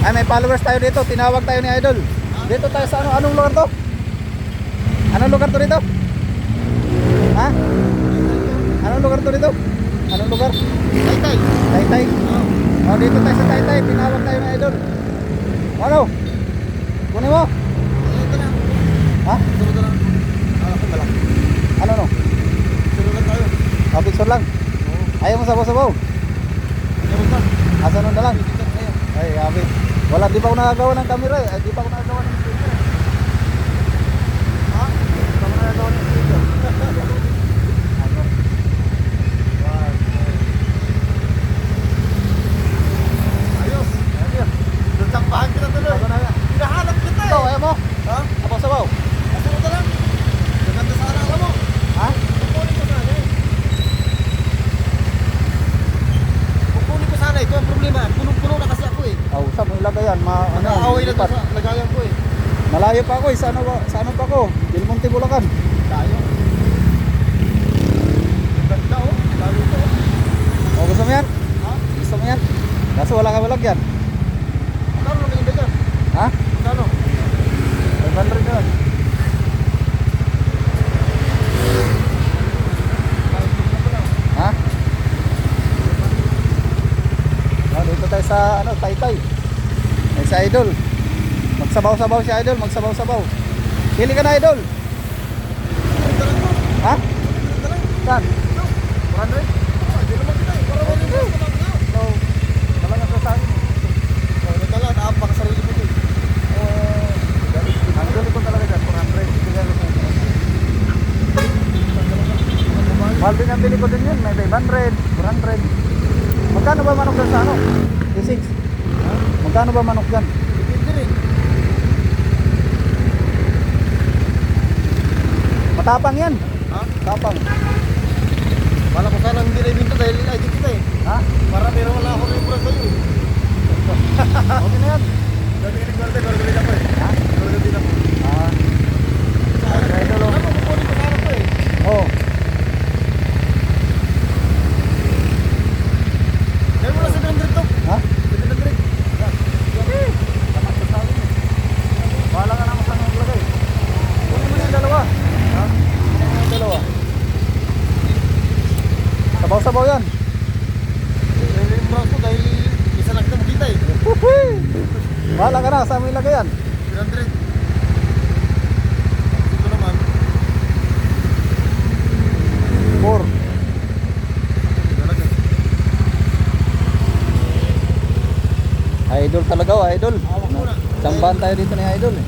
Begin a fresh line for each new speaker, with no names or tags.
Ay, may followers tayo dito. Tinawag tayo ni Idol. Dito tayo sa ano? Anong lugar to? Anong lugar to dito? Ha? Anong lugar to dito? Anong lugar?
Taytay.
Taytay. Oh, dito tayo sa Taytay. Tinawag tayo ni Idol. Ano? Kunin mo?
Ito na.
Ha?
Sunod na lang. Ako lang.
Ano no?
Sunod lang tayo.
Oh, picture lang. Ayaw mo sabaw-sabaw?
Ayaw ba?
Asa nun na lang?
Ayaw.
Ay, abi. Wala, di pa ako nakagawa ng camera eh. Ay, di pa ako nakagawa ng camera.
Ha?
Di pa ako nakagawa ng video. Ano?
Ayos.
Ayos.
Nagsambahan kita tuloy.
Ako na nga.
Hinahanap kita eh.
Ito, ayaw mo?
Ha?
Sabaw-sabaw?
Sunod na lang. Maganda sana alam mo.
Ha?
Kukunin ko sana eh. Kukunin ko sana. Ito ang problema. Punong-puno na kasi ako eh.
Oh, saan mo ilagay yan?
Nag-aaway na to
lipat.
sa lagayan ko eh.
Malayo pa ako eh. Sa ano pa ako? Del Monte, Bulacan.
Tayo. Ganda oh. Lalo ito oh.
Oh, gusto mo yan?
Ha?
Gusto mo yan? Kaso wala ka malagyan.
Magkano naman yung dyan?
Ha?
Magkano?
500 yun. Ha? Oh, dito tayo sa ano, Taytay. Ay, si Idol. Magsabaw-sabaw si Idol, magsabaw-sabaw. Pili ka na, Idol.
Ganda lang to.
Ha?
Ganda lang.
Saan? 400?
Hindi naman kita eh. Para wala yung gusto lang nga.
So, talagang sa akin.
Nagdala, naapang sarili mo eh.
Ang gulo ko talaga dyan, 400. Bigyan ko sa mahal din ang bili ko din yun. May 500, 400. Magkano ba manok dyan sa ano? T6. Magkano ba manok dyan?
Depende rin.
Matapang yan.
Ha?
Tapang.
Wala ko sana hindi na ibinto dahil ID kita eh.
Ha?
Para meron wala ako rin mura sa'yo eh.
Okay na yan.
Dati ka nagwarte, gawin ako eh.
Ha?
Gawin ako.
Ah. Okay, Idol.
Alam mo, kukunin ko sana ko eh.
Oh.
Gawin mo na sa 700 to.
Ha?
700.
Tapat sa tao yun eh. Bahala ka naman saan maglagay. Kunin mo na yung dalawa. Ha? Kunin mo yung dalawa. Sabaw-sabaw yan.
Gawin mo ako dahil isa lang kita makita eh.
Woohoo! Bahala ka na, saan mo ilagay yan?
700. Ito naman.
4.
Talaga.
Idol talaga oh, Idol.
Hawak mo na.
Sambahan tayo dito ni Idol eh.